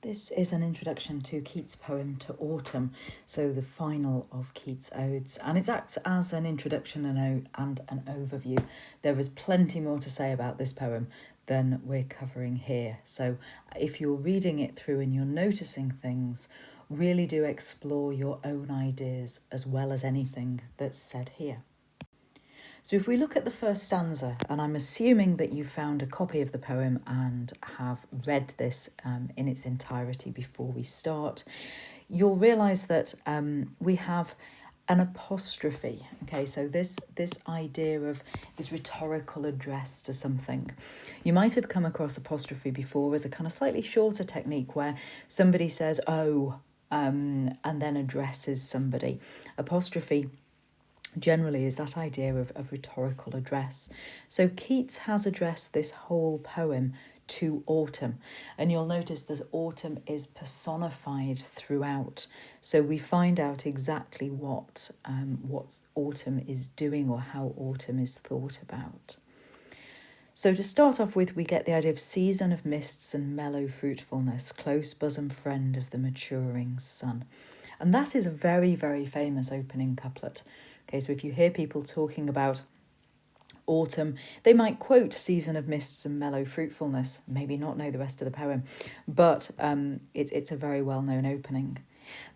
This is an introduction to Keats' poem To Autumn, so the final of Keats' odes, and it acts as an introduction and an overview. There is plenty more to say about this poem than we're covering here, so if you're reading it through and you're noticing things, really do explore your own ideas as well as anything that's said here. So if we look at the first stanza, and I'm assuming that you found a copy of the poem and have read this in its entirety before we start, you'll realise that we have an apostrophe. Okay, so this idea of this rhetorical address to something. You might have come across apostrophe before as a kind of slightly shorter technique where somebody says, oh, and then addresses somebody. Apostrophe generally is that idea of rhetorical address. So Keats has addressed this whole poem to autumn, and you'll notice that autumn is personified throughout. So we find out exactly what autumn is doing or how autumn is thought about. So to start off with, we get the idea of season of mists and mellow fruitfulness, close bosom friend of the maturing sun. And that is a very, very famous opening couplet. Okay, so if you hear people talking about autumn, they might quote season of mists and mellow fruitfulness, maybe not know the rest of the poem, but it's a very well-known opening.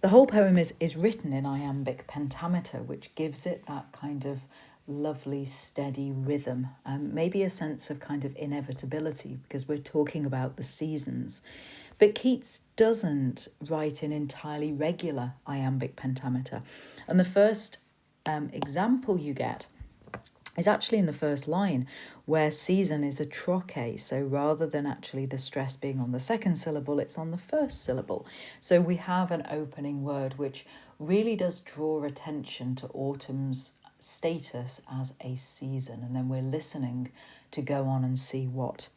The whole poem is written in iambic pentameter, which gives it that kind of lovely, steady rhythm, maybe a sense of kind of inevitability because we're talking about the seasons. But Keats doesn't write in entirely regular iambic pentameter. And the first example you get is actually in the first line, where season is a trochee. So rather than actually the stress being on the second syllable, it's on the first syllable. So we have an opening word which really does draw attention to autumn's status as a season. And then we're listening to go on and see what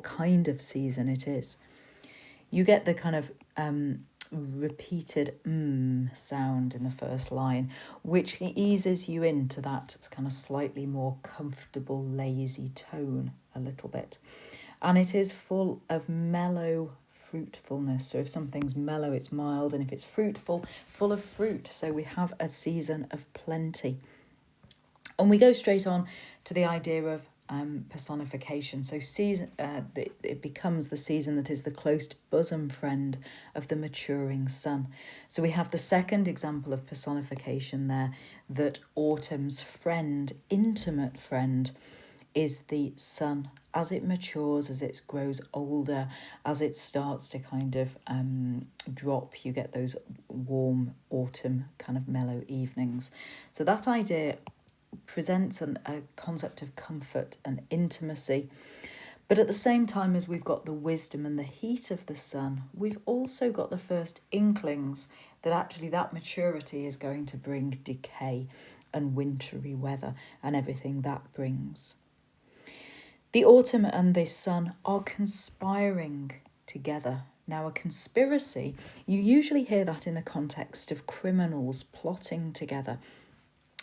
kind of season it is. You get the kind of repeated sound in the first line, which eases you into that kind of slightly more comfortable, lazy tone a little bit. And it is full of mellow fruitfulness. So if something's mellow, it's mild, and if it's fruitful, full of fruit. So we have a season of plenty. And we go straight on to the idea of personification. So season, it becomes the season that is the close bosom friend of the maturing sun. So we have the second example of personification there, that autumn's friend, intimate friend, is the sun. As it matures, as it grows older, as it starts to kind of drop, you get those warm autumn kind of mellow evenings. So that idea presents a concept of comfort and intimacy. But at the same time as we've got the wisdom and the heat of the sun, we've also got the first inklings that actually that maturity is going to bring decay and wintry weather and everything that brings. The autumn and the sun are conspiring together. Now, a conspiracy, you usually hear that in the context of criminals plotting together.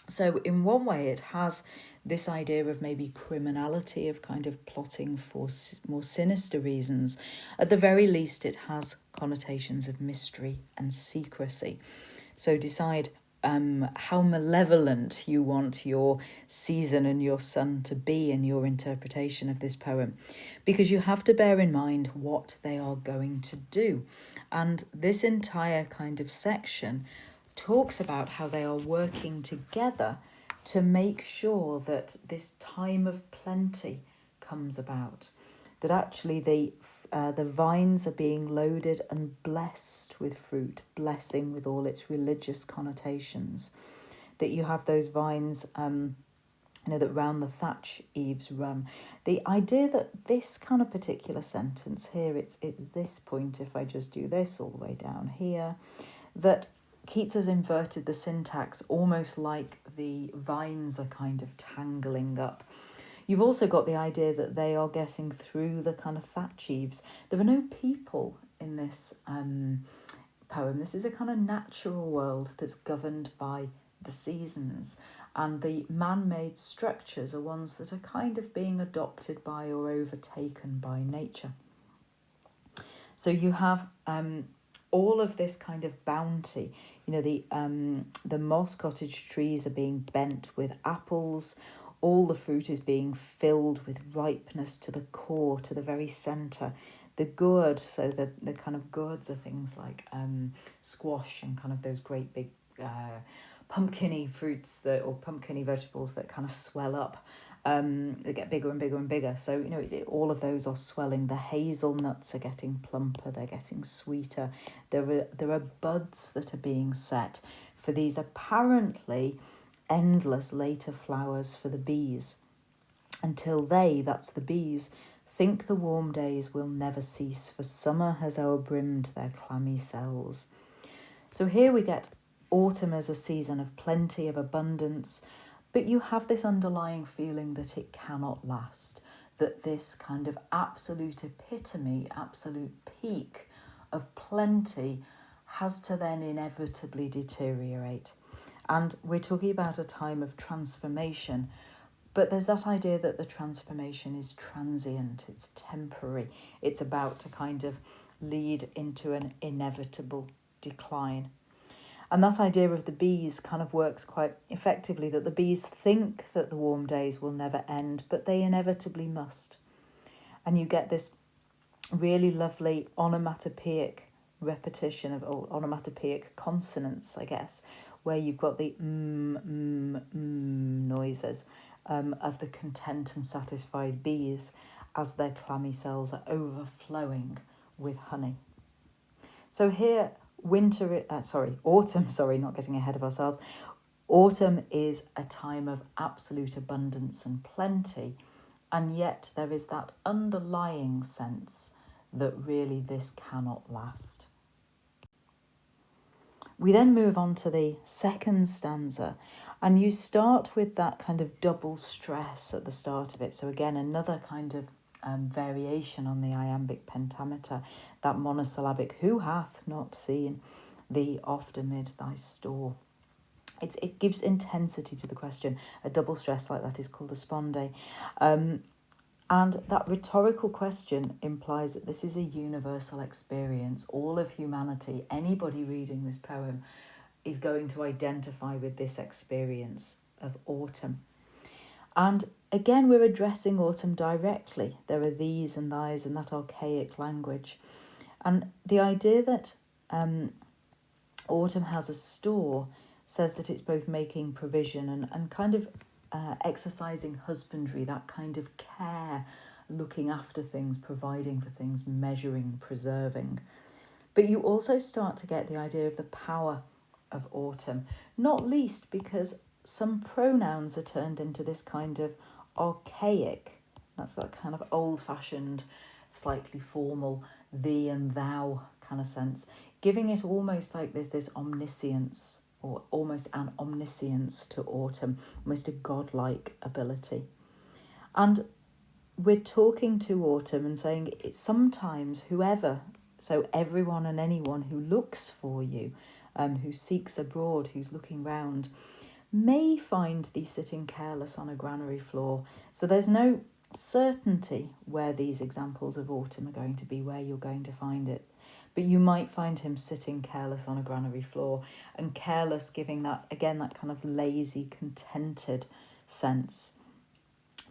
So in one way, it has this idea of maybe criminality, of kind of plotting for more sinister reasons. At the very least, it has connotations of mystery and secrecy. So decide how malevolent you want your season and your sun to be in your interpretation of this poem, because you have to bear in mind what they are going to do. And this entire kind of section talks about how they are working together to make sure that this time of plenty comes about, that actually the vines are being loaded and blessed with fruit, blessing with all its religious connotations, that you have those vines that round the thatch eaves run. The idea that this kind of particular sentence here, it's this point, if I just do this all the way down here, that Keats has inverted the syntax almost like the vines are kind of tangling up. You've also got the idea that they are getting through the kind of thatch eaves. There are no people in this poem. This is a kind of natural world that's governed by the seasons, and the man-made structures are ones that are kind of being adopted by or overtaken by nature. So you have all of this kind of bounty. You know, the moss cottage trees are being bent with apples. All the fruit is being filled with ripeness to the core, to the very centre. The gourd, so the kind of gourds are things like squash and kind of those great big pumpkin-y fruits or pumpkin-y vegetables that kind of swell up. They get bigger and bigger and bigger. So, you know, all of those are swelling. The hazelnuts are getting plumper. They're getting sweeter. There are buds that are being set for these apparently endless later flowers for the bees. Until that's the bees, think the warm days will never cease, for summer has o'erbrimmed their clammy cells. So here we get autumn as a season of plenty, of abundance, but you have this underlying feeling that it cannot last, that this kind of absolute epitome, absolute peak of plenty has to then inevitably deteriorate. And we're talking about a time of transformation, but there's that idea that the transformation is transient, it's temporary, it's about to kind of lead into an inevitable decline. And that idea of the bees kind of works quite effectively, that the bees think that the warm days will never end, but they inevitably must. And you get this really lovely onomatopoeic repetition of onomatopoeic consonants, I guess, where you've got the noises of the content and satisfied bees as their clammy cells are overflowing with honey. So here, autumn, not getting ahead of ourselves. Autumn is a time of absolute abundance and plenty, and yet there is that underlying sense that really this cannot last. We then move on to the second stanza, and you start with that kind of double stress at the start of it. So again, another kind of variation on the iambic pentameter, that monosyllabic, who hath not seen thee oft amid thy store. It gives intensity to the question. A double stress like that is called a sponde. And that rhetorical question implies that this is a universal experience. All of humanity, anybody reading this poem, is going to identify with this experience of autumn. And again, we're addressing autumn directly. There are these and thys and that archaic language. And the idea that autumn has a store says that it's both making provision and kind of exercising husbandry, that kind of care, looking after things, providing for things, measuring, preserving. But you also start to get the idea of the power of autumn, not least because some pronouns are turned into this kind of archaic, that's that kind of old-fashioned, slightly formal thee and thou kind of sense, giving it almost like there's this omniscience, or almost an omniscience to autumn, almost a godlike ability. And we're talking to autumn and saying it's sometimes whoever, so everyone and anyone who looks for you, who seeks abroad, who's looking round, may find thee sitting careless on a granary floor. So there's no certainty where these examples of autumn are going to be, where you're going to find it. But you might find him sitting careless on a granary floor, and careless giving that, again, that kind of lazy, contented sense.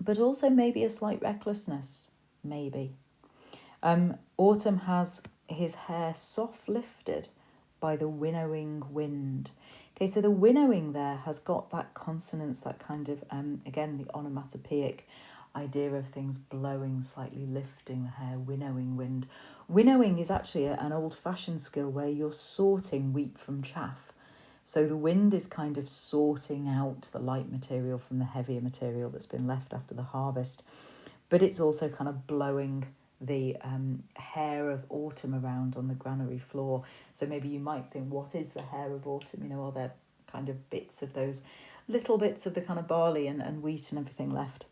But also maybe a slight recklessness, maybe. Autumn has his hair soft lifted by the winnowing wind. Okay, so the winnowing there has got that consonance, that kind of, again, the onomatopoeic idea of things blowing, slightly lifting the hair, winnowing wind. Winnowing is actually an old-fashioned skill where you're sorting wheat from chaff. So the wind is kind of sorting out the light material from the heavier material that's been left after the harvest. But it's also kind of blowing the hair of autumn around on the granary floor. So maybe you might think, what is the hair of autumn? You know, are there kind of bits of those, little bits of the kind of barley and wheat and everything left?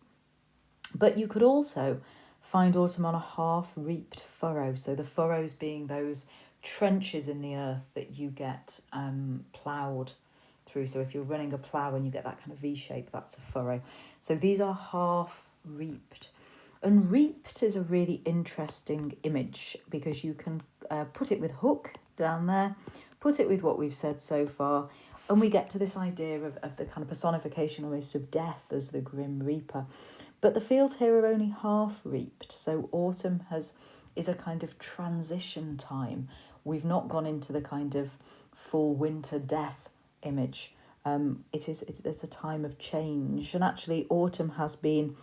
But you could also find autumn on a half-reaped furrow. So the furrows being those trenches in the earth that you get ploughed through. So if you're running a plough and you get that kind of V shape, that's a furrow. So these are half-reaped. And reaped is a really interesting image because you can put it with hook down there, put it with what we've said so far, and we get to this idea of the kind of personification almost of death as the Grim Reaper. But the fields here are only half reaped, so autumn is a kind of transition time. We've not gone into the kind of full winter death image. It's a time of change, and actually autumn has been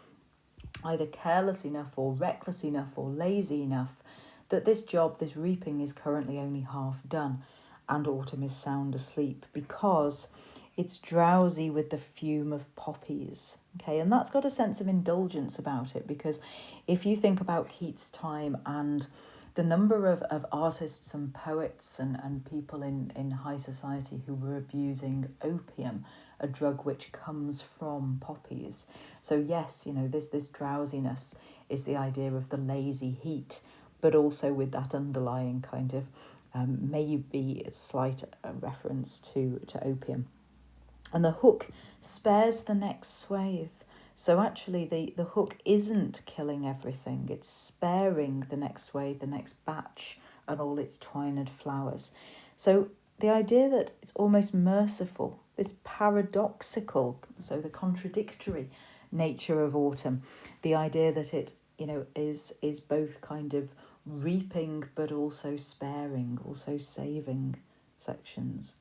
either careless enough or reckless enough or lazy enough that this job, this reaping, is currently only half done, and autumn is sound asleep because it's drowsy with the fume of poppies. Okay, and that's got a sense of indulgence about it, because if you think about Keats' time and the number of artists and poets and people in high society who were abusing opium, a drug which comes from poppies. So yes, this drowsiness is the idea of the lazy heat, but also with that underlying kind of maybe slight reference to opium. And the hook spares the next swathe. So actually the hook isn't killing everything, it's sparing the next swathe, the next batch, and all its twined flowers. So the idea that it's almost merciful, this paradoxical, so the contradictory nature of autumn, the idea that it, is both kind of reaping but also sparing, also saving sections.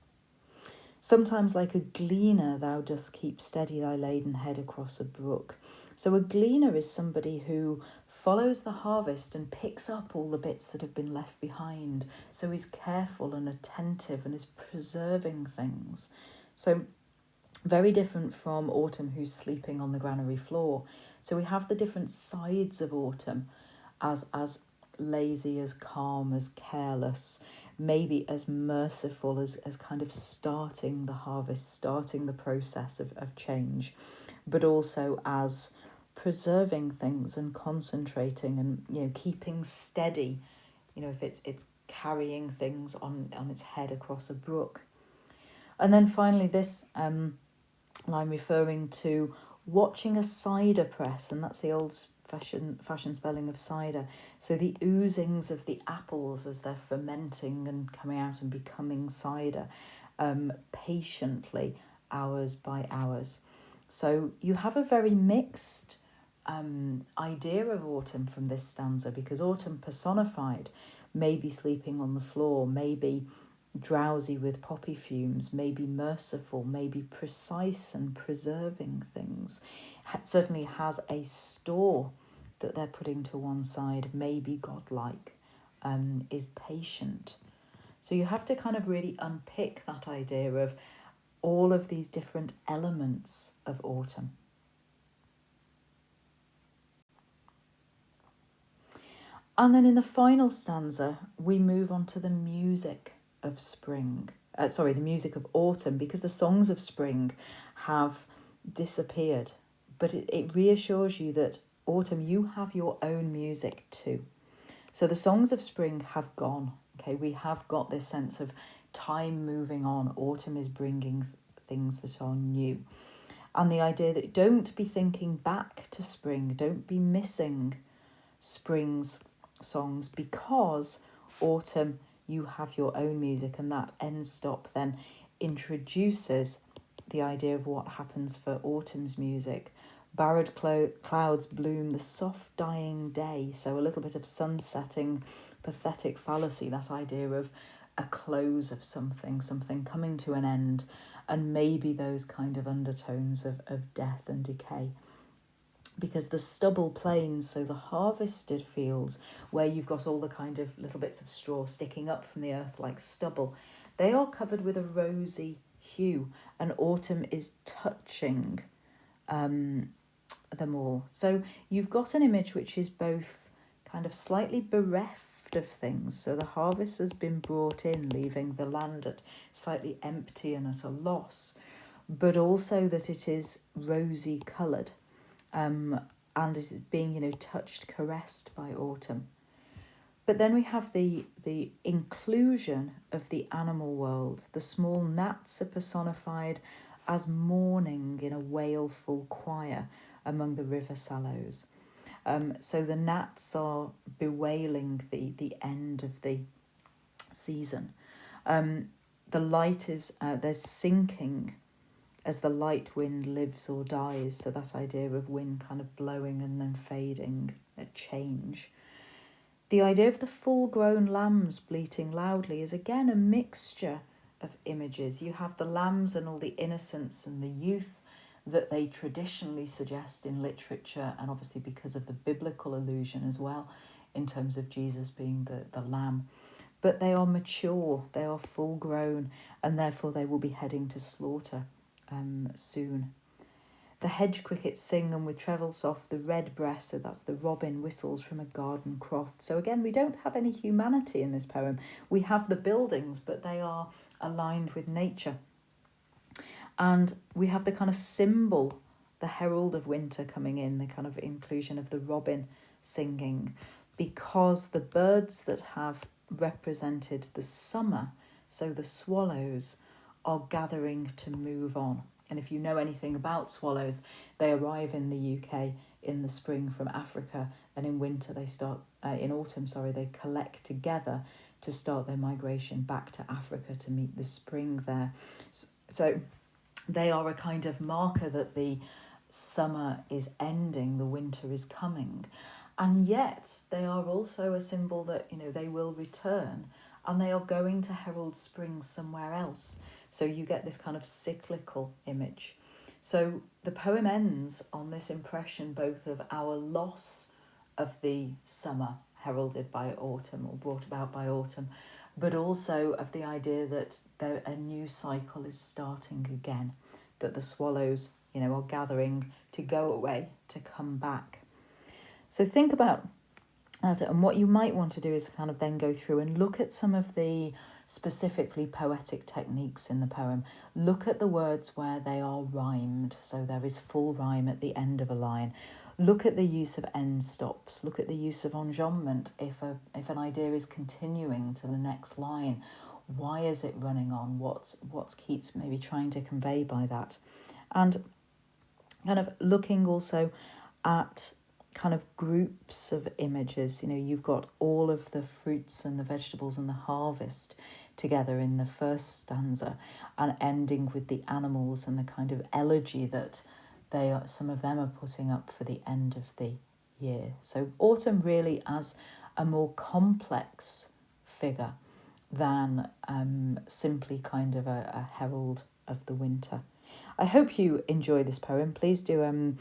Sometimes like a gleaner thou dost keep steady thy laden head across a brook. So a gleaner is somebody who follows the harvest and picks up all the bits that have been left behind. So he's careful and attentive and is preserving things. So very different from autumn, who's sleeping on the granary floor. So we have the different sides of autumn as lazy, as calm, as careless, maybe as merciful as kind of starting the harvest, starting the process of change, but also as preserving things and concentrating and keeping steady, if it's carrying things on its head across a brook. And then finally this line referring to watching a cider press, and that's the old fashion spelling of cider. So the oozings of the apples as they're fermenting and coming out and becoming cider, patiently, hours by hours. So you have a very mixed idea of autumn from this stanza, because autumn personified may be sleeping on the floor, maybe drowsy with poppy fumes, maybe merciful, maybe precise and preserving things. Certainly has a store that they're putting to one side, maybe godlike, is patient. So you have to kind of really unpick that idea of all of these different elements of autumn. And then in the final stanza, we move on to the music of spring. The music of autumn, because the songs of spring have disappeared. But it reassures you that autumn, you have your own music too. So the songs of spring have gone. Okay, we have got this sense of time moving on. Autumn is bringing things that are new. And the idea that don't be thinking back to spring, don't be missing spring's songs, because autumn, you have your own music, and that end stop then introduces the idea of what happens for autumn's music. Barred clouds bloom the soft dying day, so a little bit of sunsetting, pathetic fallacy, that idea of a close of something coming to an end, and maybe those kind of undertones of death and decay. Because the stubble plains, so the harvested fields, where you've got all the kind of little bits of straw sticking up from the earth like stubble, they are covered with a rosy hue, and autumn is touching them all. So you've got an image which is both kind of slightly bereft of things. So the harvest has been brought in, leaving the land at slightly empty and at a loss, but also that it is rosy coloured. And is being, touched, caressed by autumn. But then we have the inclusion of the animal world. The small gnats are personified as mourning in a wailful choir among the river sallows. So the gnats are bewailing the end of the season. The light is, there's sinking as the light wind lives or dies. So that idea of wind kind of blowing and then fading, a change. The idea of the full-grown lambs bleating loudly is again a mixture of images. You have the lambs and all the innocence and the youth that they traditionally suggest in literature, and obviously because of the biblical allusion as well, in terms of Jesus being the lamb. But they are mature, they are full-grown, and therefore they will be heading to slaughter soon. The hedge crickets sing, and with treble soft, the red breast, so that's the robin, whistles from a garden croft. So again, we don't have any humanity in this poem. We have the buildings, but they are aligned with nature. And we have the kind of symbol, the herald of winter coming in, the kind of inclusion of the robin singing, because the birds that have represented the summer, so the swallows, are gathering to move on. And if you know anything about swallows, they arrive in the UK in the spring from Africa, and in winter they start, in autumn, they collect together to start their migration back to Africa to meet the spring there. So they are a kind of marker that the summer is ending, the winter is coming. And yet they are also a symbol that, they will return, and they are going to herald spring somewhere else. So you get this kind of cyclical image. So the poem ends on this impression both of our loss of the summer heralded by autumn or brought about by autumn, but also of the idea that a new cycle is starting again, that the swallows, are gathering to go away, to come back. So think about that, and what you might want to do is kind of then go through and look at some of the specifically poetic techniques in the poem. Look at the words where they are rhymed, so there is full rhyme at the end of a line. Look at the use of end stops. Look at the use of enjambment. If an idea is continuing to the next line, why is it running on? What's Keats maybe trying to convey by that? And kind of looking also at kind of groups of images. You've got all of the fruits and the vegetables and the harvest together in the first stanza, and ending with the animals and the kind of elegy that some of them are putting up for the end of the year. So autumn really as a more complex figure than simply kind of a herald of the winter. I hope you enjoy this poem. Please do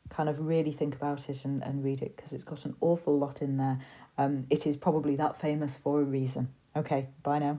kind of really think about it and read it, because it's got an awful lot in there. It is probably that famous for a reason. Okay, bye now.